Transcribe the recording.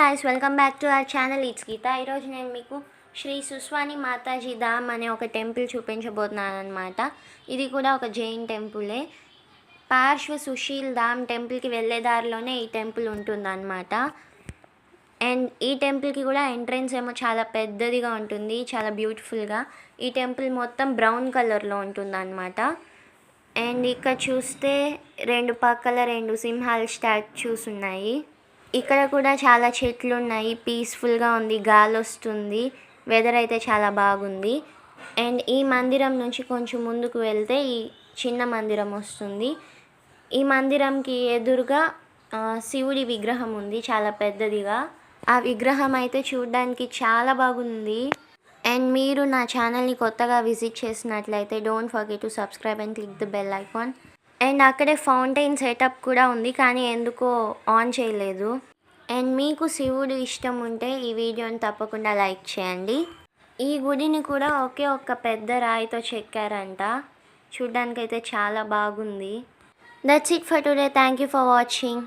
guys, welcome back to our channel. It's Geeta. ఈరోజు నేను మీకు శ్రీ సుస్వాని మాతాజీ ధామ్ అనే ఒక టెంపుల్ చూపించబోతున్నాను అనమాట. ఇది కూడా ఒక జైన్ టెంపులే. పార్శ్వ సుశీల్ ధామ్ టెంపుల్కి వెళ్ళే దారిలోనే ఈ టెంపుల్ ఉంటుందన్నమాట. అండ్ ఈ టెంపుల్కి కూడా ఎంట్రన్స్ ఏమో చాలా పెద్దదిగా ఉంటుంది, చాలా బ్యూటిఫుల్గా. ఈ టెంపుల్ మొత్తం బ్రౌన్ కలర్లో ఉంటుందన్నమాట. అండ్ ఇక్కడ చూస్తే రెండు పక్కల రెండు సింహాల స్టాచ్యూస్ ఉన్నాయి. ఇక్కడ కూడా చాలా చెట్లు ఉన్నాయి, పీస్ఫుల్గా ఉంది, గాలి వస్తుంది, వెదర్ అయితే చాలా బాగుంది. అండ్ ఈ మందిరం నుంచి కొంచెం ముందుకు వెళ్తే ఈ చిన్న మందిరం వస్తుంది. ఈ మందిరంకి ఎదురుగా శివుడి విగ్రహం ఉంది, చాలా పెద్దదిగా. ఆ విగ్రహం అయితే చూడడానికి చాలా బాగుంది. అండ్ మీరు నా ఛానల్ని కొత్తగా విజిట్ చేసినట్లయితే don't forget to subscribe and click the bell icon. And అక్కడే ఫౌంటైన్ సెటప్ కూడా ఉంది, కానీ ఎందుకో ఆన్ చేయలేదు. అండ్ మీకు శివుడు ఇష్టం ఉంటే ఈ వీడియోని తప్పకుండా లైక్ చేయండి. ఈ గుడిని కూడా ఒకే ఒక్క పెద్ద రాయితో చెక్కారంట. చూడ్డానికైతే చాలా బాగుంది. That's it for today. Thank you for watching.